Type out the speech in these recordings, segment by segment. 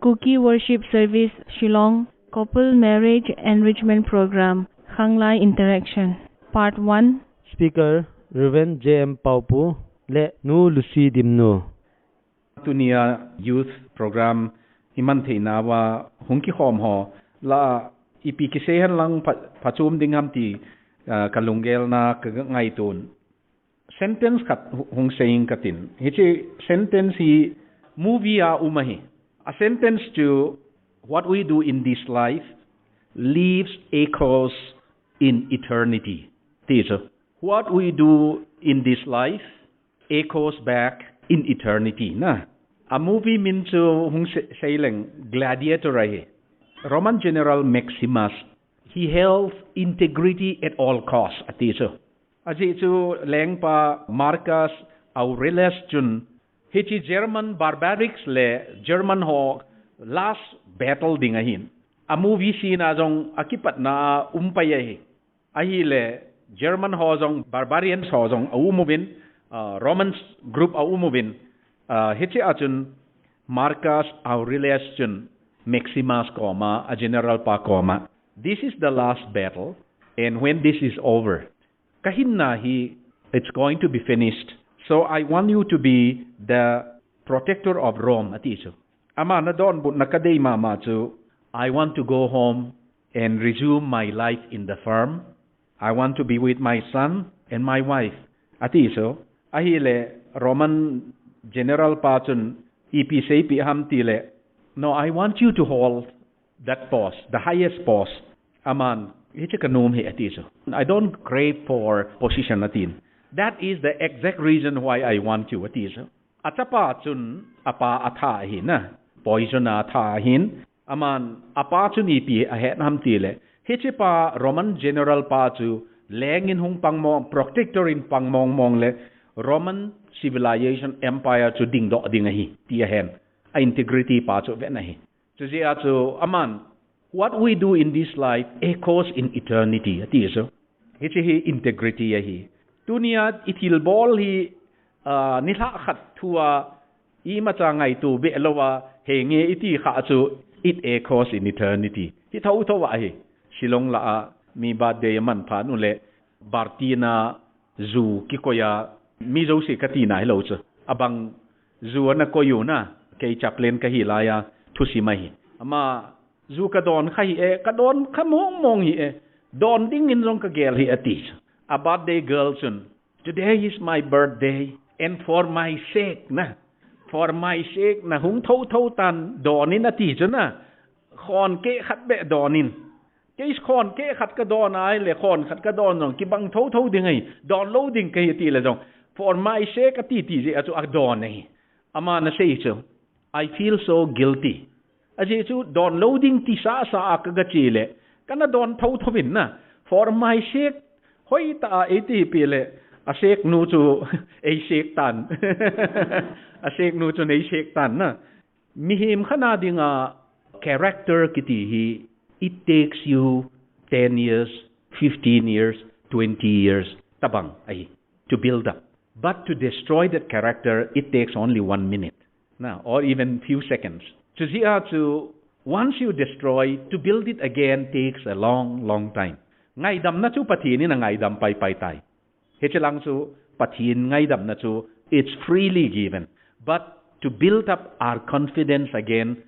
Kuki Worship Service Shillong Couple Marriage Enrichment Program Hanglai Interaction Part 1 Speaker Reverend J.M. Paupu Le Nu Lucy Dimnu Tunia Youth Program Imanthe Nawa Hunki Hom Ho La Ipikisehan lang Pachum Dinghamti Kalungel na Ngaitun Sentence kat hung saying katin Hichi sentence hi movie umahi a sentence to what we do in this life leaves echoes in eternity. Teacher, what we do in this life echoes back in eternity. Na, a movie means hung saying gladiator rahe. Roman General Maximus, he held integrity at all costs. A teacher, aji chu leng pa Marcus Aurelius Jun. Hichi German barbarics le German ho last battle dingahin. A movie scene azong akipat na umpayahi. Ahi le German ho zong barbarians ho zong aumubin Romans group aumubin. Hichi achun Marcus Aurelius Jun Maximus koma a general pa koma. This is the last battle, and when this is over, kahinna hi it's going to be finished. So I want you to be the protector of Rome, atiso. Ama na don but nakaday mama to I want to go home and resume my life in the farm. I want to be with my son and my wife. Atiso, ahile Roman General Patun ipi hamtile. No, I want you to hold that post, the highest post. Aman, hichikanum he atiso. I don't crave for position atin. That is the exact reason why I want you. What is it? Atapa chun apa atahin na poison atahin. Aman apa chun ipi ahet hamtile. Hichipa Roman General Patu lengin hung pangmong protector in pangmong mong le Roman civilization empire to ding do dingahi tiahen a integrity patu venahi. So to aman what we do in this life echoes in eternity. What is it? Hichi integrity yahi. Tunia itilbol hi nilakhat tua imatangay tu be'lawa henge iti khachu it echoes in eternity. Hitaw tawa hi silong la mi birthday man phan ule Bartina zu kikoya mi zo si katina hello chu abang zu na koyu na kay chaplain ka hilaya thusimai ama zu ka don khai e ka don khamong mong hi e don ding in rong ka gel hi atis. A birthday girl soon. Today is my birthday, and for my sake na hung thâu tan donin ati na khon ke khat be donin ke is khon ke khat ka don ai le khon khat ka don nong ki bang thâu ding ai don lo ding ke ti le jong for my sake ati ti je atu ak don nei ama na sei chu I feel so guilty aje chu don loading ti sa ak ga chi le kana don thâu bin na for my sake hoi ta eti pile a shake nu chu a shake tan a shake nu chu nei shake tan na mihim khana dinga character kiti hi it takes you 10 years 15 years 20 years tabang ai to build up, but to destroy that character it takes only 1 minute now or even few seconds. To once you destroy, to build it again takes a long time. Ngay dam na chu pathin na ngay dam pai tai. Hechelang chu pathin ngay dam na chu it's freely given. But to build up our confidence again,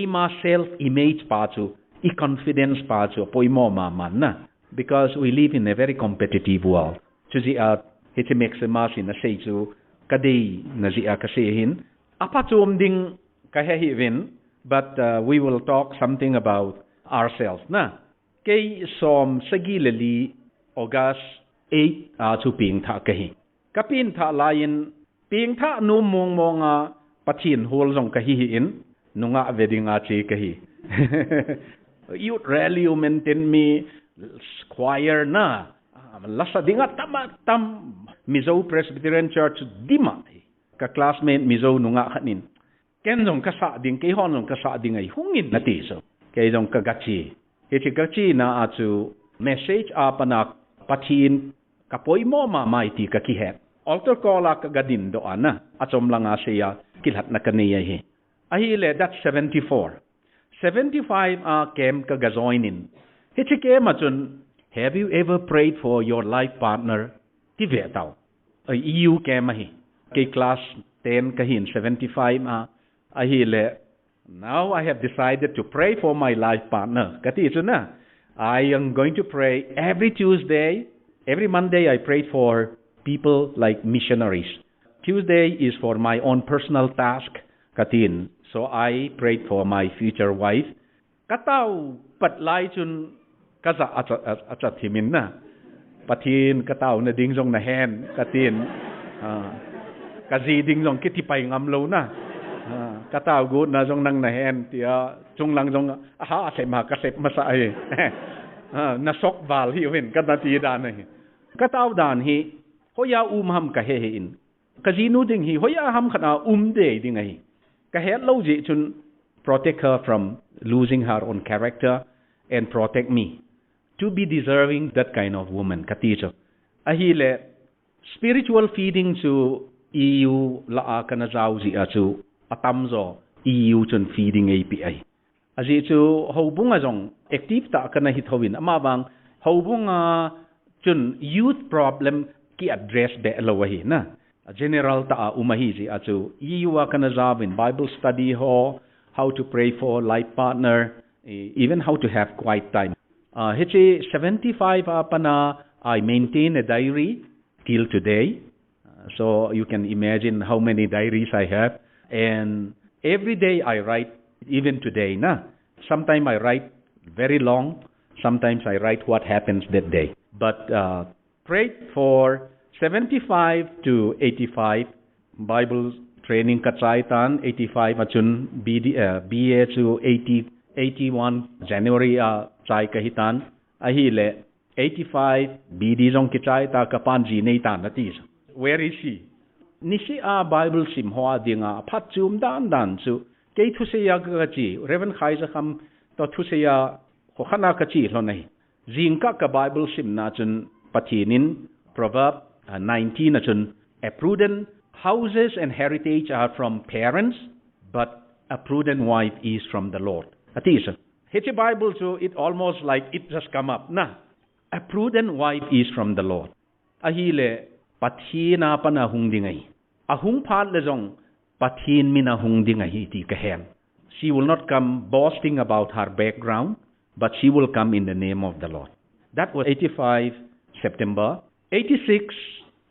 ma self-image pa chu, confidence pa chu poimo ma man na. Because we live in a very competitive world. Chuji heche Maximus in a say chu kadei na zia kasehin. Apa chu ding kahehivin, but we will talk something about ourselves na. Kay som sagilali August 8 chu ping tha kahi kapin tha lain ping tha nu mong monga pathin hol jong kahi in nunga weddinga che kahi you rally you maintain me choir na lasa dinga tam Mizo Presbyterian Church dima ka classmate Mizo nunga khanin ken jong ka sa ding kay hon jong ka sa ding ai hungin nati so kay jong ka gachi Hichikachi na atu message apanak pathin kapoy mo mamaiti kakihet. Altar kola kagadin do ana atom lang siya kilhat na kaniya hi. Ahile that's 74. 75 kem ka gazoin in. Hichi kem achun, have you ever prayed for your life partner? Ti ve tau. EU kem ahi. Ke class 10 kahin 75 ahi le. Now I have decided to pray for my life partner. Kati isu na. I am going to pray every Tuesday. Every Monday I pray for people like missionaries. Tuesday is for my own personal task. Katin. So I prayed for my future wife. Kataw patlay chun kaza achat himin na. Patin kataw na dingzong na hen. Katin. Kazi dingzong kitipay ngamlo na. Kataw good na zong nang na hen. Tiya chung lang zong asay makasip masay. Nasok val hiwin. Katati dan hi. Kataw dan hi. Hoya umham kahehin. Kazinu ding hi. Hoya ham kana umde ding hi. Kahet lo ji chun protect her from losing her own character and protect me to be deserving that kind of woman. Katicho. Ahile spiritual feeding to EU la kanazaw ji achu atamzo EU chun feeding API. Aji chu hobunga jong active ta kana hitowin amabang hobunga chun youth problem ki address be lawahi na. General ta'a umahizi atu iwa kanazab in Bible study ho, how to pray for life partner, even how to have quiet time. Hichi 75 apana I maintain a diary till today. So you can imagine how many diaries I have. And every day I write, even today na. Sometimes I write very long. Sometimes I write what happens that day. But pray for 75 to 85 Bible training katsaitan 85 achun BA to 81 January chai kahitan ahile 85 BD jong kichai ta kapanji nei tan natis. Where is he? Nisi Bible sim hoa dinga phatchum dan su ke thuseya ka chi Reverend Khaisa kham to thuseya khana ka chi lo nei jingka ka Bible sim na chun pathinin proverb 19 achun a prudent houses and heritage are from parents, but a prudent wife is from the Lord. Atisa. Hichi Bible so it almost like it just come up. Na. A prudent wife is from the Lord. Ahile pathin na panahung dingay. Ahung pat lezong pathin minahung dingay ti kahen. She will not come boasting about her background, but she will come in the name of the Lord. That was 85 September. 86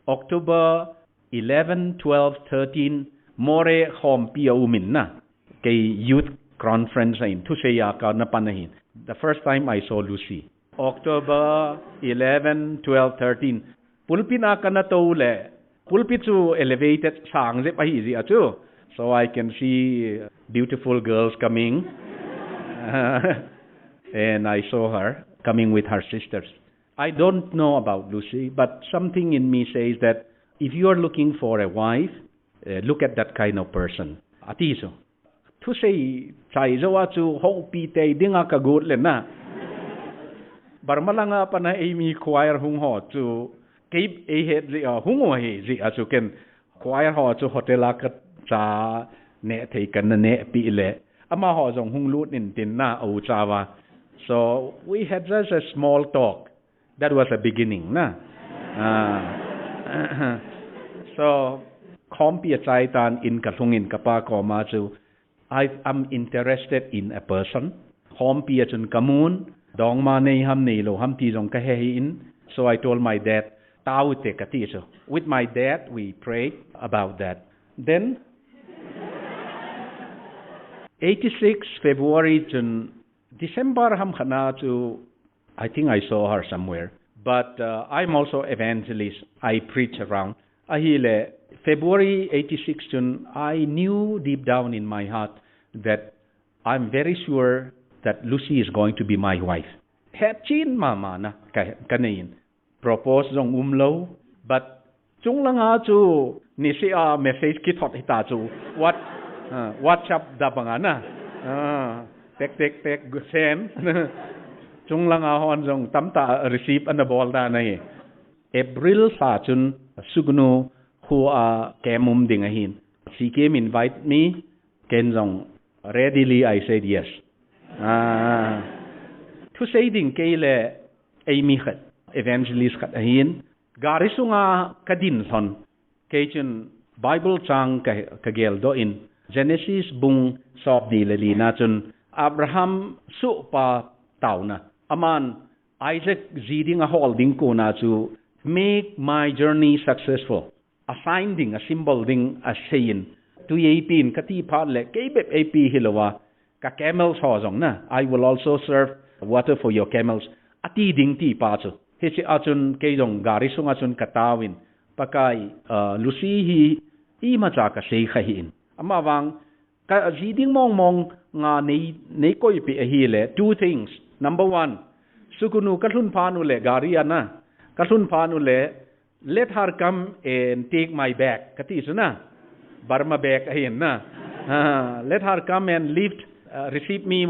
October 11, 12, 13 more home pia umin na kay youth conference in Tusaya ka na panahin. The first time I saw Lucy. October 11, 12, 13 pulpina ka na tole. Pulpit to elevated sang zip ahizi atu. So I can see beautiful girls coming. And I saw her coming with her sisters. I don't know about Lucy, but something in me says that if you are looking for a wife, look at that kind of person. Atiso. To say, chai zawa chu ho pi te dinga ka good le na. Barmalanga pa na amy choir hung ho to keep a head zi hung ho he zi asu ken choir ho to hotela ka cha ne te kan ne pi le. Ama ho zong hung lut in tin na au chawa. So we had just a small talk. That was a beginning, na. So, kompi chaitan in kasungin kapa koma chu. I'm interested in a person. Kompi chun kamun dong ma nei ham nei lo ham ti jong kahein. So I told my dad, tau te katiso. With my dad, we prayed about that. Then, 86 February chun December ham khana chu. I think I saw her somewhere. But I'm also evangelist. I preach around. Ahile, February 86, I knew deep down in my heart that I'm very sure that Lucy is going to be my wife. Hatchin mama na kanayin. Propose zong umlo. But chung lang chu nisi message kitot hita chu. WhatsApp da pangana. Tek send. Chung lang ahon jong tamta receive an ball da na April sa chun sugno who kemum dingahin. She came invite me. Ken jong readily I said yes. thu sei ding ke le ai mi khat evangelist khat hin garisunga kadin thon ke chun Bible chang ka gel do in Genesis bung sop di le li na chun Abraham su pa tauna aman Isaac ziding a holding ko na chu make my journey successful a finding a symbol ding a sayin tu ye pin kati phat le ke bep ap hilowa ka camels ho jong na I will also serve water for your camels ati ding ti pa chu he chi achun ke jong gari sunga chun katawin pakai lucy hi I ma cha ka sei kha hin ama wang ka ziding mong nga nei koi pi hi le two things number 1 sukunu kathun phanu le gari ana kathun phanu le let her come and take my bag kati suna Burma bag hin na let her come and receive me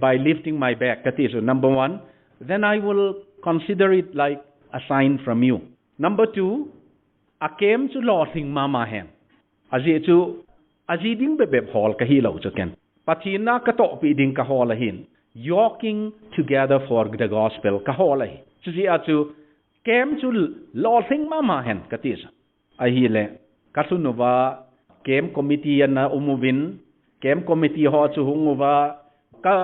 by lifting my bag kati so number 1 then I will consider it like a sign from you number 2 I came to losing mama hen aji ding be hol ka hi lo chuken pathina ka to pi ding ka hol hin yoking together for the gospel ka hol hi chi achu came to losing mama hen katis a hi le kasunova came committee na umuvin came committee ho chu hunguwa ka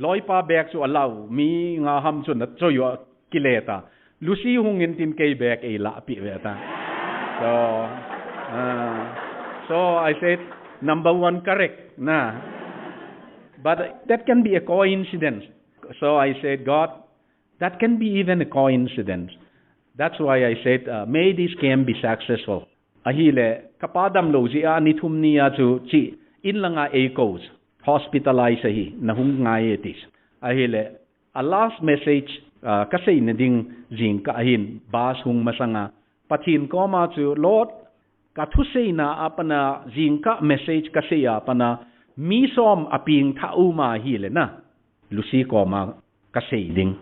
loipa bag chu allow mi nga ham chu na choyo kileta lucy hungin tin kei bag e la pi weta so I said number 1 correct na but that can be a coincidence so I said God that can be even a coincidence that's why I said may this camp be successful ahile kapadam lo ji ani thumni a chu chi in langa a coach hospitalize hi na hung ngai etis ahile a last message kasei na ding jing ka hin bas hung masanga pathin ko ma chu Lord kathusei na apana jingka message kaseya apana mi som aping thauma hi le na lucy ko ma kasei ding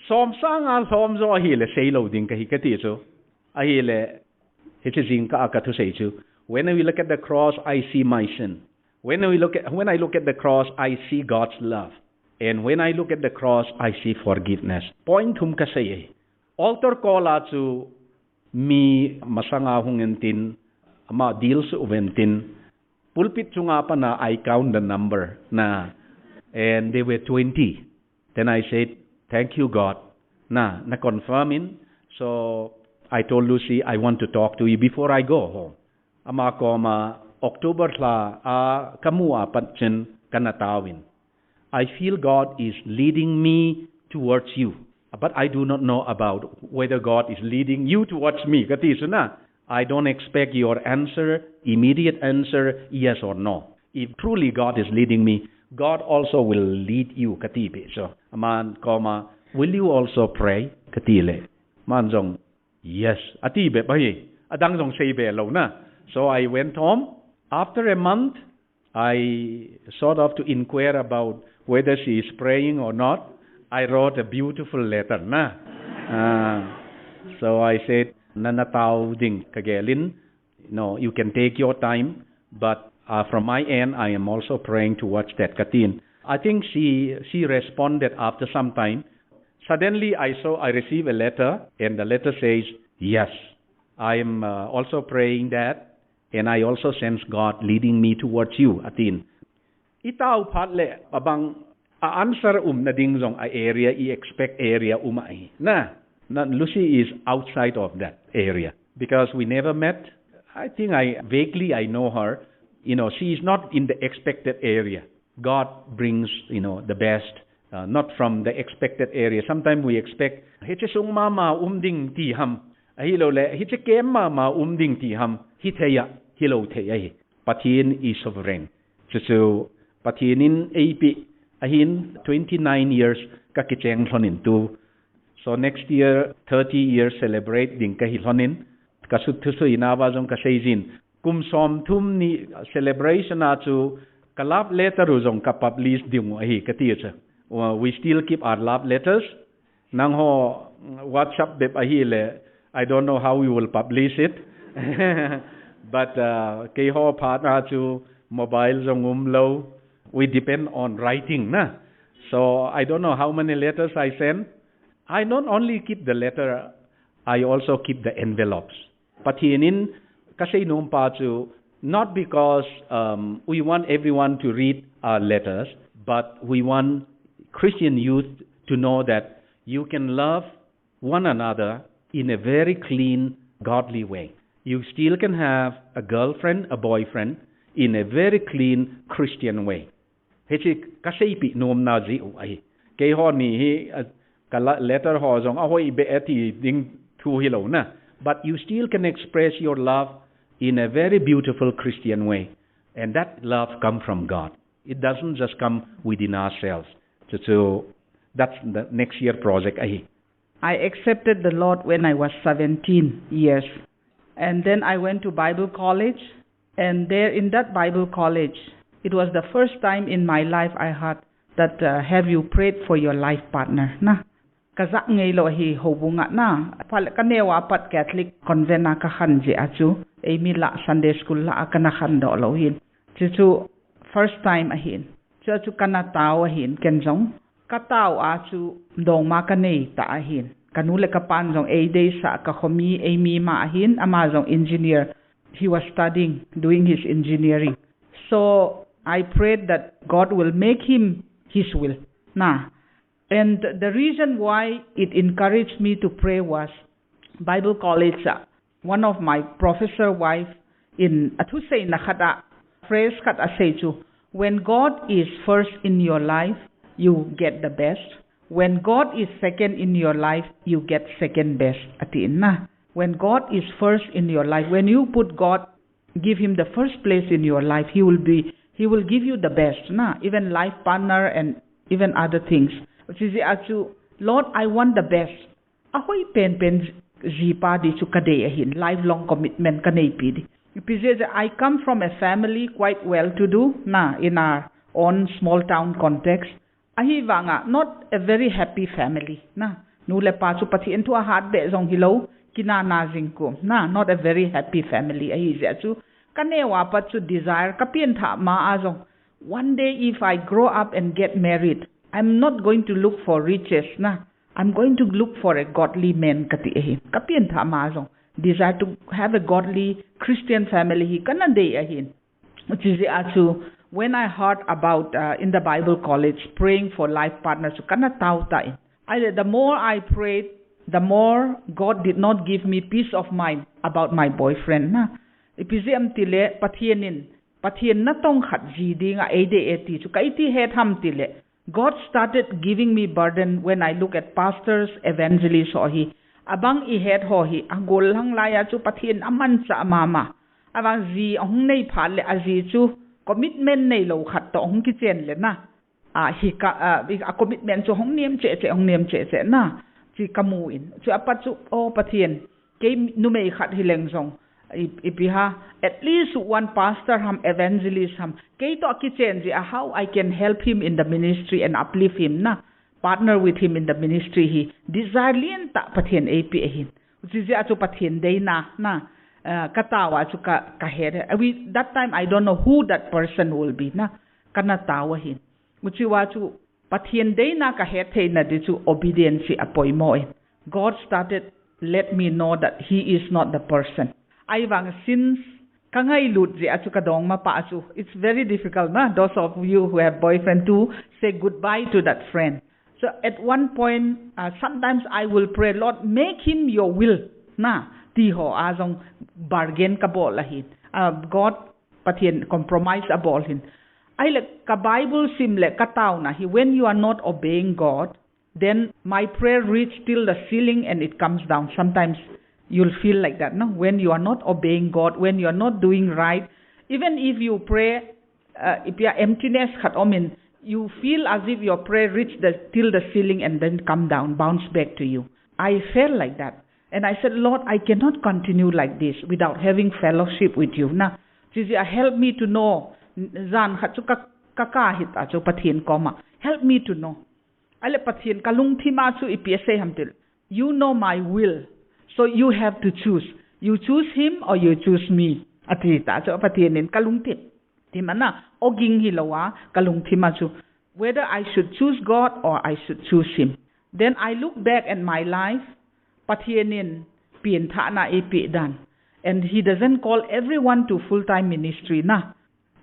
som sanga som zo hi le sei lo ding ka hi ka ti chu a hi le he jingka kathusei chu when we look at the cross I see my sin when I look at the cross I see God's love and when I look at the cross I see forgiveness point hum kasei altar kola chu mi masanga hungentin ama deals uventin pulpit chunga pa na I count the number na and they were 20 then I said thank you God na confirming so I told Lucy I want to talk to you before I go home ama koma October la kamua patchen kanatawin I feel God is leading me towards you but I do not know about whether God is leading you towards me. Katisuna, I don't expect your immediate answer, yes or no. If truly God is leading me, God also will lead you. Katibe. So, man, will you also pray? Katile. Manjong, yes. Atibe, bahi. Adang jong sebe lo na. So I went home. After a month, I sort of to inquire about whether she is praying or not. I wrote a beautiful letter na so I said nanataw ding kagelin no you can take your time but from my end I am also praying towards that katin I think she responded after some time suddenly I received a letter and the letter says yes I am also praying that and I also sense God leading me towards you atin itaw phatle abang answer na ding zong area expect area umai na Lucy is outside of that area because we never met I think vaguely I know her she is not in the expected area God brings the best not from the expected area sometimes we expect hiche sung mama ding ti ham ahilo le hiche kem mama ding ti ham hitheya hilo theya pathin is sovereign so pathinin ap ahin 29 years ka kicheng thonin tu so next year 30 years celebrate ding ka hilonin ka suthu inawa jong ka seijin kum som thum ni celebration a chu kalap letter jong ka publish ding hi ka ti cha we still keep our love letters nang ho WhatsApp beb ahi le I don't know how we will publish it but ke ho pha na chu mobile jong lo we depend on writing, na. So I don't know how many letters I send. I don't only keep the letter, I also keep the envelopes. Patinin kasi nung pa to, not because we want everyone to read our letters, but we want Christian youth to know that you can love one another in a very clean, godly way. You still can have a girlfriend, a boyfriend in a very clean Christian way. Hechi kasi pi nom na zi ai. Kay ho ni hi letter ho zong ahoy be eti ding tu hilo na. But you still can express your love in a very beautiful Christian way. And that love comes from God. It doesn't just come within ourselves. So that's the next year project. I accepted the Lord when I was 17 years. And then I went to Bible college. And there in that Bible college, it was the first time in my life I heard that have you prayed for your life partner? Na. Kazak ngay lo hi hobunga na. Pal kanewa pat Catholic convent na kahan ji achu. Amy la Sunday school la akanahan do lo hin. Chichu first time ahin. Chichu kanataw ahin kenjong. Kataw achu dong makanay ta ahin. Kanule kapan jong day sa kakomi Amy ma ahin amazong engineer. He was studying, doing his engineering. So I prayed that God will make him his will. Na. And the reason why it encouraged me to pray was Bible college. One of my professor wife in Atusay Nakada phrase kat aseju. When God is first in your life, you get the best. When God is second in your life, you get second best. Atin na. When God is first in your life, when you put God, give him the first place in your life, he will give you the best. Na. Even life partner and even other things. Lord, I want the best. Ahoy pen zipa di chu kadeyahin, lifelong commitment kanaypidi. I come from a family quite well to do, na, in our own small town context. Ahiva nga, not a very happy family, na. Nule pa chu pati into a hard be zong hilaw, kinanazing ko, na, not a very happy family. Ahizya chu, kanewa pa chu desire, kapienta ma azong. One day if I grow up and get married, I'm not going to look for riches, na. I'm going to look for a godly man katiyahin. Kapienta amazong. Desire to have a godly Christian family hi kanandayahin. Which is when I heard about in the Bible college praying for life partners, kanatautain. The more I prayed, the more God did not give me peace of mind about my boyfriend. Na. Ipizi am tile patienin na tong khat jidi nga ade eti chu kaiti het ham tile. God started giving me burden when I look at pastors, evangelists, or he. Abang ihet ho hi, agol hang laya chu pathin aman sa mama. Abang zi ong nei pale azi chu commitment nei lo khat to ong kitchen le na. A commitment chu hong niem che na. Chi kamuin. Chu apat chu o pathin ke numei khat hileng song. Ipiha at least one pastor ham evangelist ham kay to kitchen how I can help him in the ministry and uplift him na partner with him in the ministry he desire lien ta pathen ap hin uchi atu pathen day na katawa chu ka we that time I don't know who that person will be na kanatawa hin uchi wa chu pathen day na ka het na di chu obedience apoy mo God started let me know that he is not the person. Ayvang since kangay ludzi at kadong mapaasu. It's very difficult, na? Those of you who have boyfriend to say goodbye to that friend. So at one point, sometimes I will pray, Lord, make him your will. Na, tiho azong bargain kabolahin. God patien compromise abolhin. Ay like ka Bible simle kataw na when you are not obeying God, then my prayer reach till the ceiling and it comes down. Sometimes you'll feel like that, no? When you are not obeying God, when you are not doing right, even if you pray, if your emptiness you feel as if your prayer reached till the ceiling and then come down, bounce back to you. I felt like that. And I said, Lord, I cannot continue like this without having fellowship with you. Now, help me to know. Help me to know. You know my will. So you have to choose. You choose him or you choose me. Atita so patinin kalungtip. Timana oging hilawa kalung timachu. Whether I should choose God or I should choose Him. Then I look back at my life, patienin pien thana epi dan. And He doesn't call everyone to full-time ministry na,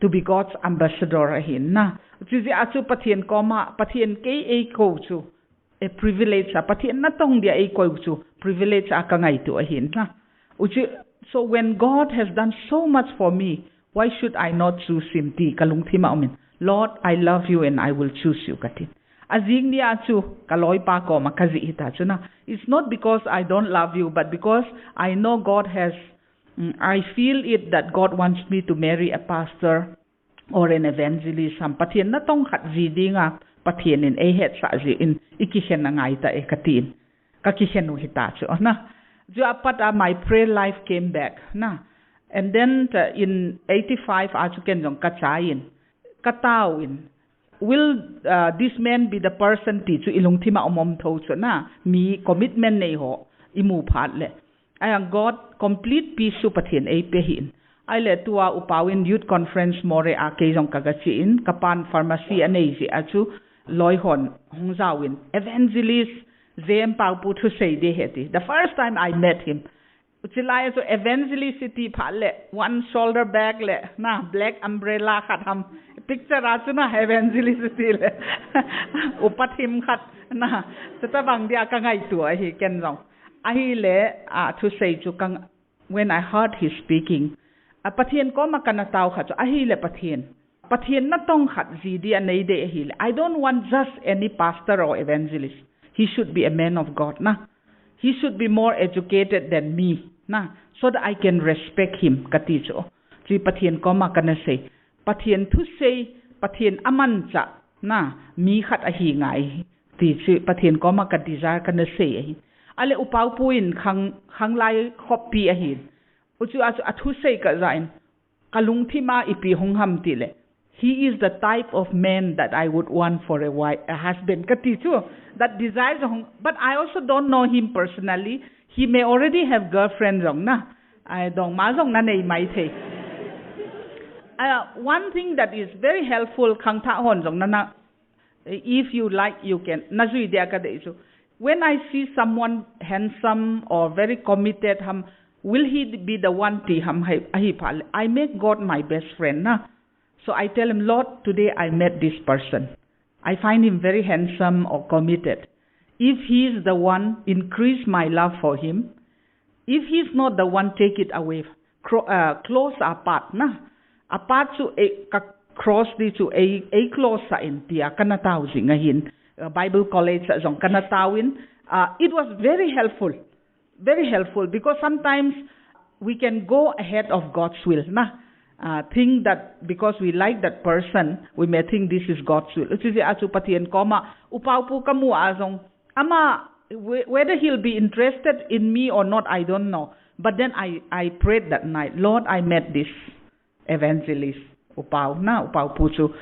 to be God's ambassador ahin na. Uchi atu patien koma patien ke e ko chu a privilege a patien na tong dia e ko chu privilege a kangai tu ahin na. Uchi so when God has done so much for me, why should I not choose Him? Ti kalung thima amin. Lord, I love you and I will choose you katin. Azing ni achu kaloy pa ko makazi ita chu na. It's not because I don't love you, but because I know God has. I feel it that God wants me to marry a pastor or an evangelist. Sam patien na tong khat zidi nga patien in ehet sa zi in ikishen na nga ita katin. Kakishen no hita chu na. Jo apat my prayer life came back na. And then in 85 achu ken jong kachayin. Katawin. Will this man be the person ti chu ilung tima omom tho chu na mi commitment nei ho imu phat le ayang God complete peace su pathian ei pehin ai le tua upawin youth conference more a ke jong kagachiin kapan pharmacy anei ji achu loihon hongjawin evangelist zem paupu thu sei de heti the first time I met him uchilai so evangelicity phale one shoulder bag le na black umbrella khatham picture achu na evangelicity le upathim khat na tata bang dia ka ngai tu hi ken jong ahi le to say chu kang when I heard he speaking a pathian ko makana tau khat ahi le pathian na tong khat ji dia nei de hi le I don't want just any pastor or evangelist. He should be a man of God na. He should be more educated than me na, so that I can respect him katicho. Ji pathian ko makana say pathian to say pathian amancha na mi khat ahi ngai ti chi pathian ko makat desire kana say ale upau puin khang lai copy ahi uchu athu say ka zain kalung thima ipi hongham ti le. He is the type of man that I would want for a wife, a husband katicho that desires but I also don't know him personally. He may already have girlfriend jong na I dong ma jong na nei mai the. One thing that is very helpful kang tha hon jong na if you like you can nazui dia ka de so when I see someone handsome or very committed will he be the one ti I make God my best friend na. So I tell him, Lord, today I met this person. I find him very handsome or committed. If he is the one, increase my love for him. If he is not the one, take it away. Close apart na. Apart to cross di to a close sa in tia kanataw ngahin Bible college sa jong kanatawin. It was very helpful because sometimes we can go ahead of God's will na. Think that because we like that person, we may think this is God's will. Whether he'll be interested in me or not, I don't know. But then I prayed that night, Lord, I met this evangelist, Upau Puchu.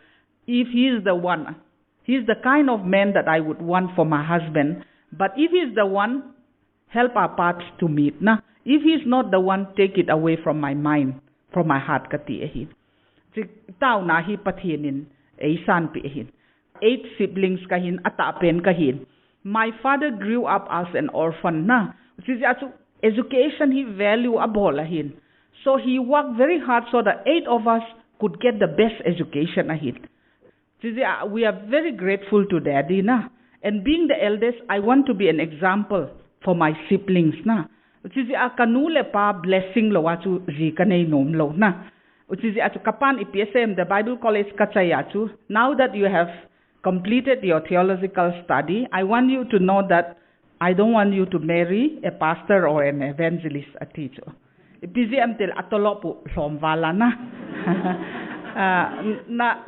If he is the one, he's the kind of man that I would want for my husband. But if he's the one, help our paths to meet. Na. If he's not the one, take it away from my mind. From my heart kati ehin. Tao na hi patienin eisan pi ehin. 8 siblings kahin atapen kahin. My father grew up as an orphan na. Education he value abolahin. So he worked very hard so that 8 of us could get the best education ahin. We are very grateful to Daddy na. And being the eldest, I want to be an example for my siblings na. Uchizi kanule pa blessing lo wachu zikanei nom lo na. Uchizi kapan IPSM the Bible College kachayachu. Now that you have completed your theological study, I want you to know that I don't want you to marry a pastor or an evangelist, a teacher. Ipizi amtel atolopu somvala na.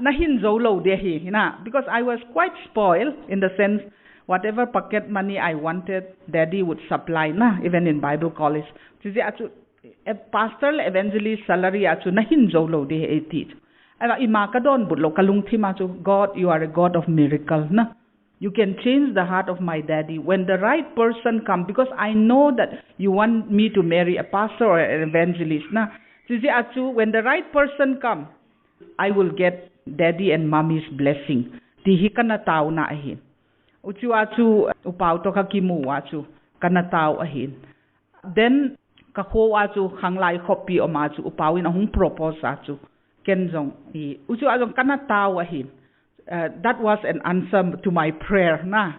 Na hinzo lo dehi na because I was quite spoiled in the sense. Whatever pocket money I wanted, Daddy would supply na, even in Bible college. A pastoral evangelist salary achu na hinjo lo de etit. Aba imakadon but lo kalung timachu God, you are a God of miracle na. You can change the heart of my daddy when the right person comes because I know that you want me to marry a pastor or an evangelist na. When the right person comes, I will get daddy and mommy's blessing. Ti hi kana tao na ahin. Uchu achu upau to ka kimu achu kana tao ahin. Then ka ho achu hanglai khopi o ma chu upawin ahung propose achu kenjong I uchu ajong kana tao ahin. That was an answer to my prayer na.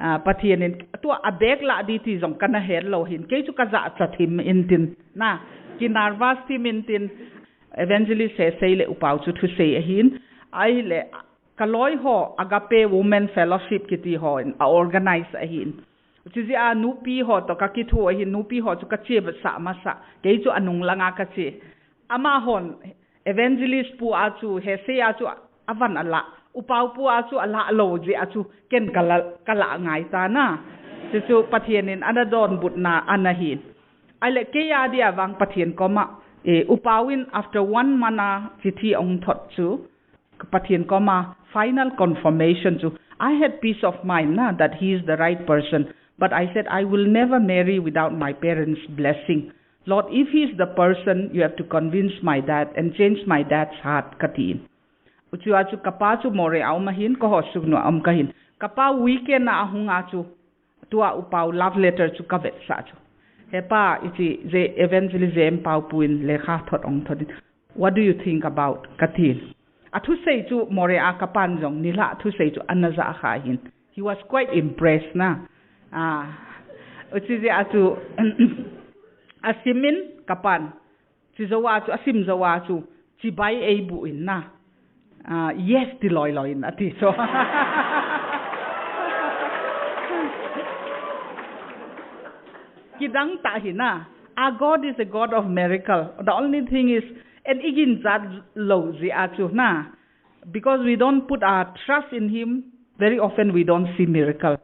Pathianin tu abek la di ti jong kana her lo hin ke chu ka za chathim intin na kinarvas tim intin evangelist say le upau chu thu say ahin ai le kaloi ho agape women fellowship kiti ho in organize ahin chu ji a nupi ho to ka ki thu ahin nupi ho chu ka che ba sa ma sa ke chu anung langa ka che ama hon evangelist pu a chu he se a chu avan ala upau pu a chu ala lo ji a chu ken kala ngai ta na chu pathianin anadon butna anahin ai le ke ya dia wang pathian koma upawin after 1 mana chithi ong thot chu pathian koma final confirmation chu I had peace of mind na that he is the right person, but I said I will never marry without my parents' blessing. Lord, if he is the person, you have to convince my dad and change my dad's heart katin. Uchu achu kapa chu more au mahin ko hosug no am kahin kapa weekend na ahung achu tua upau love letter chu kavet sa chu hepa iti the evangelism paupuin lekha thot ong thot. What do you think about katin? Athu sei chu more a kapan jong nila athu sei chu anaza khahin. He was quite impressed na. Uchi je atu asimin kapan chizawa chu asim zawa chu chibai ei buin na. Yes ti loi na ti so. Kidang ta hina. Our God is a God of miracle. The only thing is and igin zat lo zi atu na. Because we don't put our trust in him, very often we don't see miracle.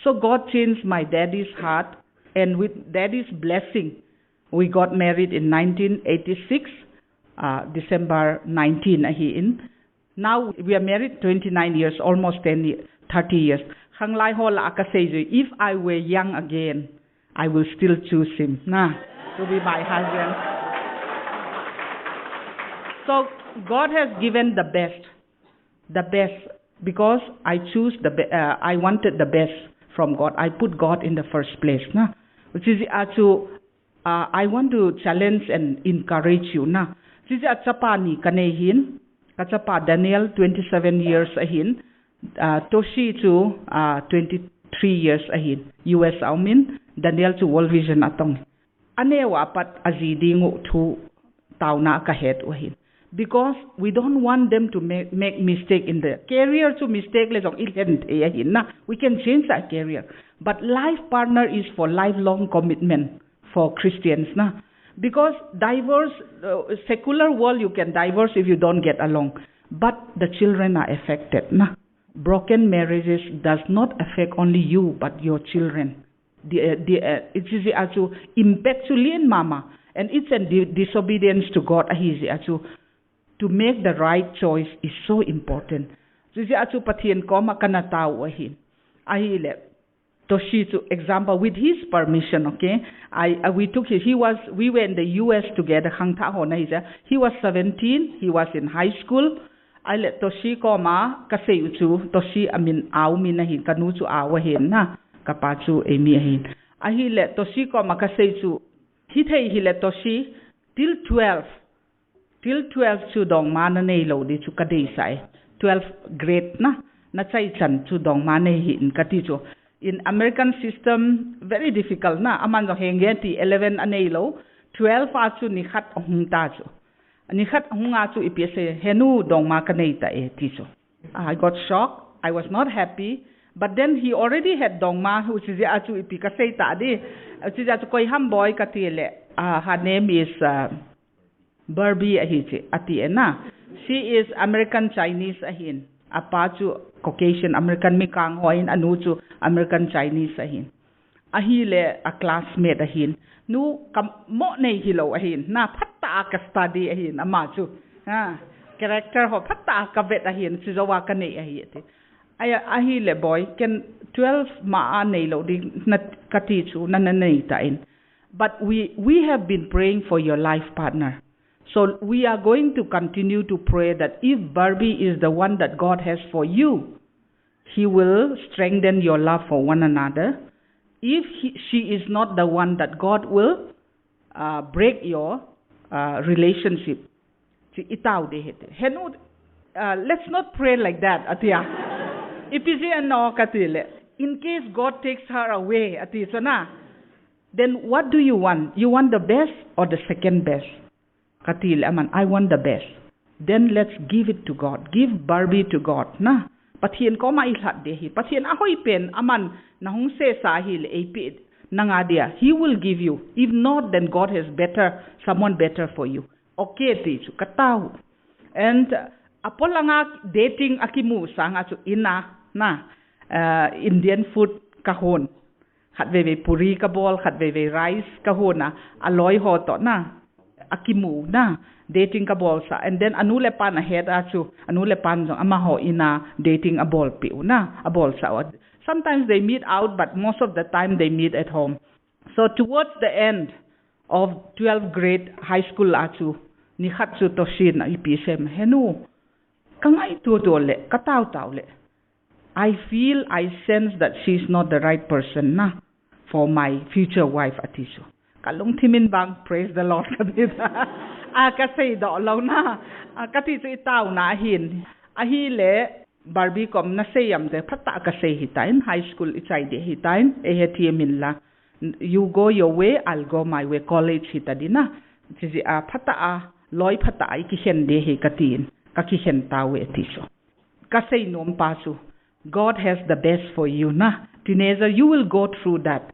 So God changed my daddy's heart, and with daddy's blessing, we got married in 1986, December 19. Now we are married 29 years, almost 30 years. Hanglai ho la ka say if I were young again, I will still choose him to be my husband. So God has given the best, because I choose I wanted the best from God. I put God in the first place, which is I want to challenge and encourage you, This is Chapani kanehin, Kachapa Daniel 27 years ahin, Toshi to 23 years ahin, US Aumin, Daniel to World Vision atong. Anewa pat azidingo to tauna kahet wahin. Because we don't want them to make mistake in the career to mistake we can change that career. But life partner is for lifelong commitment for Christians. Because divorce, secular world you can divorce if you don't get along. But the children are affected. Broken marriages does not affect only you but your children. It is also impact mama. And it's a disobedience to God. To make the right choice is so important. Sisi atu patien ko makanatao ahin. Ahile. Toshi to example with his permission, okay? We were in the US together. He was 17. He was in high school. I let Toshi ko ma kasi utu Toshi amin aw minahin kanutu awahin na kapachu emi ahin. Ahile Toshi ko ma kasi utu. Hile Toshi till 12 chu dong mana nei lo di chu kadei sai 12 grade na chai chan chu dong mana hin kati chu in American system very difficult aman jo henge ti 11 anei lo 12 a chu ni khat hung ta chu ni khat hung a chu ipse henu dong ma kanei ta e ti chu. I got shocked. I was not happy, but then he already had dong ma which is a chu ipi ka sei ta di chu ja chu koi ham boy ka ti le her name is Barbie ahiche atiena. She is American Chinese ahin. Apachu Caucasian American mikang hoin anuchu American Chinese ahin. Ahile a classmate ahin. Nu kam mo nei hilo ahin. Na patta ka study ahin amachu. Character ho patta ka vet ahin sizawa ka nei ahite. Ahile boy can 12 ma nei lo di nat katichu nananei tain. But we have been praying for your life partner. So we are going to continue to pray that if Barbie is the one that God has for you, He will strengthen your love for one another. If she is not the one, that God will break your relationship. Let's not pray like that, Atia. In case God takes her away, then what do you want? You want the best or the second best? I want the best. Then let's give it to God. Give Barbie to God. Patien ko mailhat dehi. Patien ahoy pen aman nahung se sahil epid nangadia. He will give you. If not, then God has someone better for you. Okay, tisu kataw. And apolanga dating akimu sanga su ina Indian food kahon. Hatveve puri kabol, hatveve rice kahona, aloy hoto akimu dating kabol sa. And then anule pan ahead achu anule pan so amaho ina dating abol piu abol sa. Sometimes they meet out, but most of the time they meet at home. So towards the end of 12th grade high school achu ni khatsu toshin ipisem henu kangai tu dole kataw tawle. I sense that she's not the right person for my future wife atiso. Kalung timin bang, praise the Lord. Kasi do law katiso itaw na ahin. Ahile Barbie kom na sayam de pata kasi hitain high school itsay de hitain ehetiamin la. You go your way, I'll go my way. College hitadina. Tisi pata loy pata ikihen de he katin kakihen tawe atiso. Kasi nom pasu. God has the best for you Teenager, you will go through that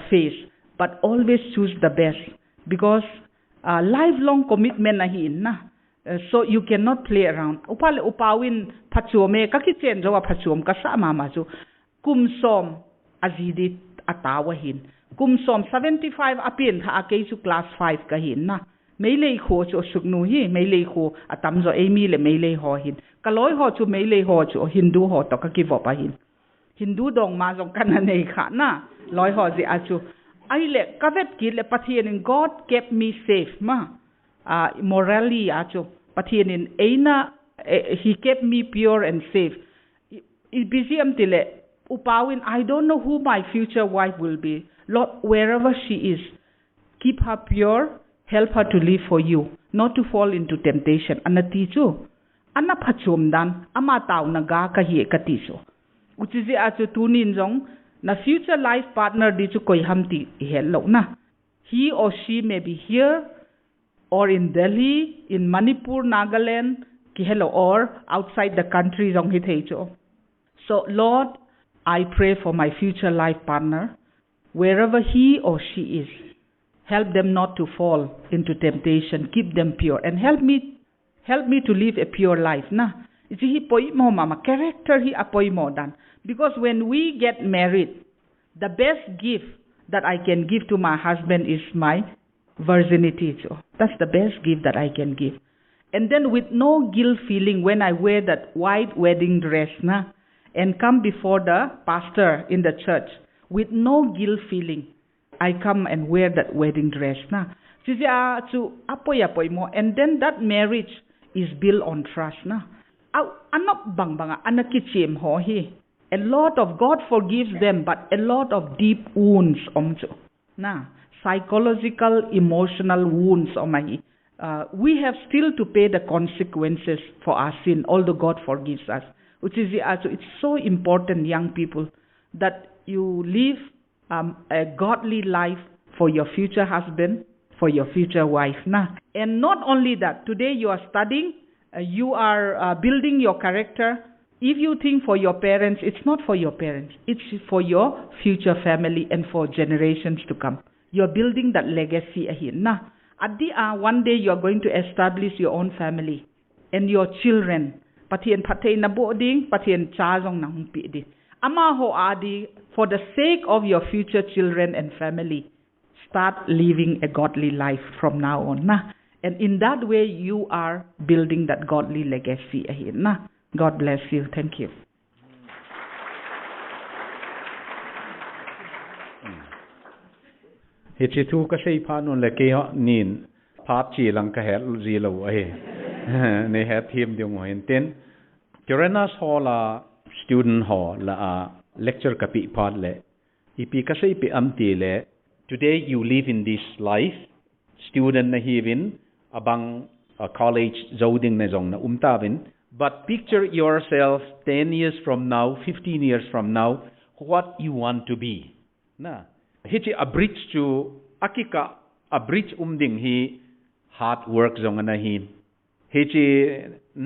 phase. But always choose the best, because lifelong commitment so you cannot play around. Upale upawin pachume kakitchen jawa pachum kasama masu kumsom azidi atawahin kumsom 75 apin ha su class 5 kahin meilei ho cho sugnu hi meilei ho atamzo emi le meilei ho hin kaloi ho chu meilei ho chu Hindu ho to kakivo pa hin Hindu dong ma jong kananei kha loi ho ji achu Aile kavet kile patienin God kept me safe morally acho patienin eina He kept me pure and safe. Ibisiam tile upawin I don't know who my future wife will be. Lord, wherever she is, keep her pure, help her to live for you, not to fall into temptation. Anaticho ana phachum dan ama taw naga kahi katiso. Uchizi acho tunin jong na future life partner di chu koi hamti hello he or she may be here or in Delhi, in Manipur, Nagaland, ki hello, or outside the country jong hitheicho. So Lord, I pray for my future life partner, wherever he or she is. Help them not to fall into temptation. Keep them pure and help me to live a pure life. Iti hi poi mo mama character hi apoy mo dan. Because when we get married, the best gift that I can give to my husband is my virginity. So that's the best gift that I can give. And then with no guilt feeling when I wear that white wedding dress and come before the pastor in the church, with no guilt feeling, I come and wear that wedding dress. And then that marriage is built on trust. A lot of God forgives them, but a lot of deep wounds psychological, emotional wounds we have still to pay the consequences for our sin, although God forgives us. It's so important, young people, that you live a godly life for your future husband, for your future wife. And not only that, today you are studying, you are building your character. If you think for your parents, it's not for your parents. It's for your future family and for generations to come. You're building that legacy ahin. One day you're going to establish your own family and your children. Patien patay na boarding, patien chazong na humpi di. Ama ho adi, for the sake of your future children and family, start living a godly life from now on. And in that way, you are building that godly legacy ahin. God bless you. Thank you. Hichitu kasi panon leke nin part chi lang ka het zi lo ai ne het him ding mo ten Tiranas hall la student hall la lecture ka pi part le ipi ka sei pi amti le today you live in this life student na hivin abang college zoding na zong na umtavin but picture yourself 10 years from now 15 years from now what you want to be na hichi a bridge to akika a bridge umding hi hard work zong na hin hichi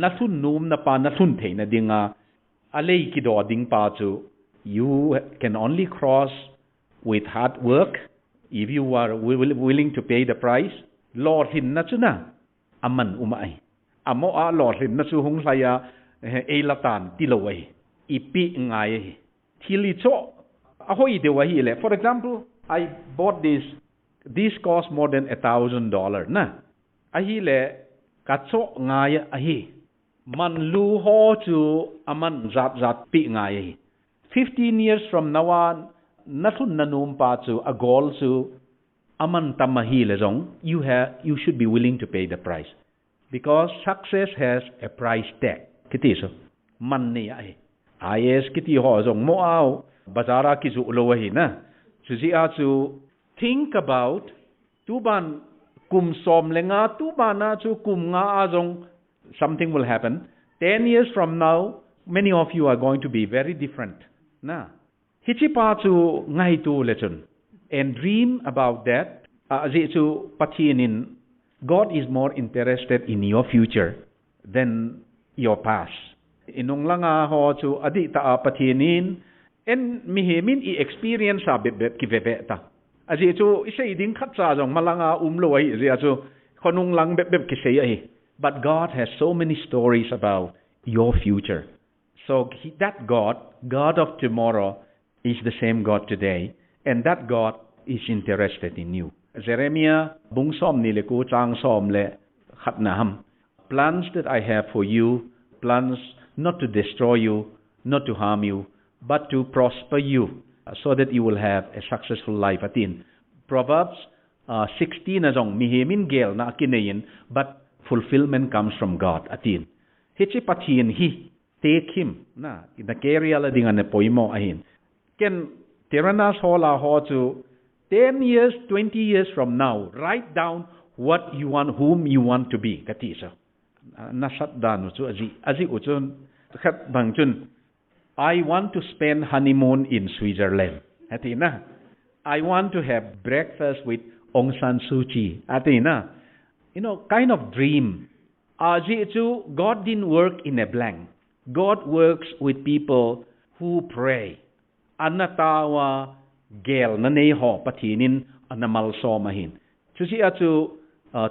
nathun num na pa nathun theina dinga alei ki do ding pa chu you can only cross with hard work if you are willing to pay the price lord hin na chu na aman umai amo a lord hin na chu hung saya elatan tilawai ipi ngai thili cho ahoi de wa hi le for example I bought this cost more than $1,000 na ahi le katso ngai ahi man lu ho chu aman zat pi ngai 15 years from now on nathun nanum pa chu a goal chu aman tamahi le jong you should be willing to pay the price because success has a price tag kiti so man ni ai is kiti ho jong mo au bazara ki zu lo hi na chu ji a chu think about tu ban kum som lenga tu bana chu kum nga a jong something will happen 10 years from now many of you are going to be very different na hichi pa chu ngai tu lechun and dream about that ji chu patinin God is more interested in your future than your past inung langa ho chu adi ta patinin en mihemin I experience a bebet ki bebeta aji chu isei ding khat cha jong malanga umlo ai ri chu khonung lang beb ki sei ai but God has so many stories about your future so that God of tomorrow is the same God today and that God is interested in you Jeremiah bung som ni le ku chang som le khat na ham plans that I have for you plans not to destroy you not to harm you but to prosper you so that you will have a successful life atin Proverbs 16 azong mihemin gel na kineyin but fulfillment comes from God atin hichi pathin hi take him na in the career la dinga ne poimo ahin ken teranas hola ho chu 10 years 20 years from now write down what you want whom you want to be kati sa nasat danu chu aji uchun khat bangchun I want to spend honeymoon in Switzerland. Atina. I want to have breakfast with Aung San Suu Kyi. Atina. Kind of dream. God didn't work in a blank. God works with people who pray. Anatawa gel na neho patinin anamal somahin. Susi atu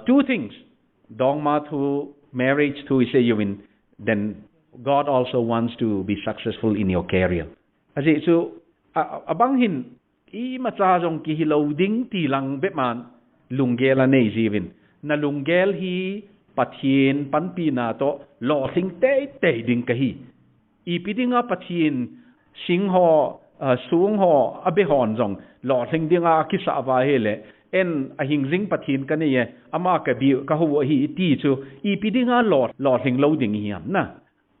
two things. Dongma to marriage to isayuin then God also wants to be successful in your career. Asi so abanghin I macha jong ki hiloding ti lang beman lunggel anei jivin na lunggel hi pathin panpi na to lo sing te ding kahi I pidinga pathin singho sungho abehon jong lo sing dinga kisa wa hele en ahing ring pathin kaniye ama ka bi ka ho hi ti chu I pidinga lo sing loading hiam na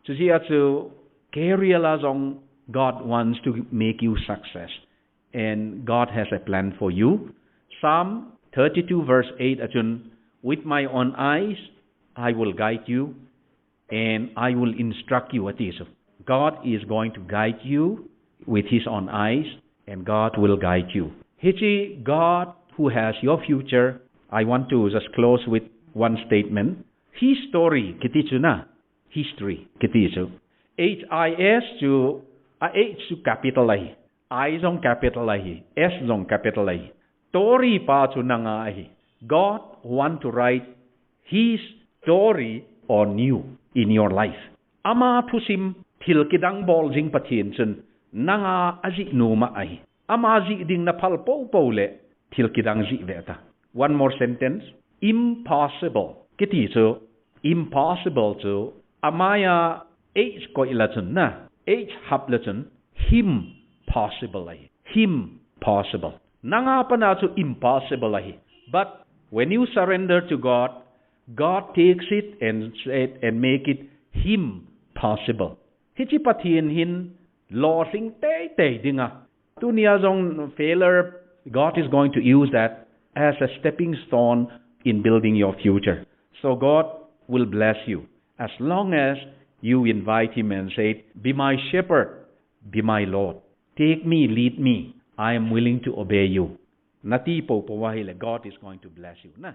so career la zong God wants to make you success and God has a plan for you Psalm 32 verse 8 achun with my own eyes I will guide you and I will instruct you atiso God is going to guide you with his own eyes and God will guide you hichi God who has your future I want to just close with one statement his story kitichuna history kitiso HIS to H to capital I zong capital I S zong capital I story pa chu nanga I God want to write his story on you in your life ama thusim thil kidang bol jing pathin chun nanga aji numa I ama ji ding na phal po le thil kidang ji veta one more sentence impossible kitiso impossible to amaya H ko ilachun na H haplachun him possible nanga pana to impossible but When you surrender to God, God takes it and make it Him possible. Hichi pathin hin law sing te dinga. Tunia zong failure, God is going to use that as a stepping stone in building your future. So God will bless you as long as you invite Him and say, be my shepherd, be my Lord. Take me, lead me. I am willing to obey you. Nati po po wahile, God is going to bless you. Na.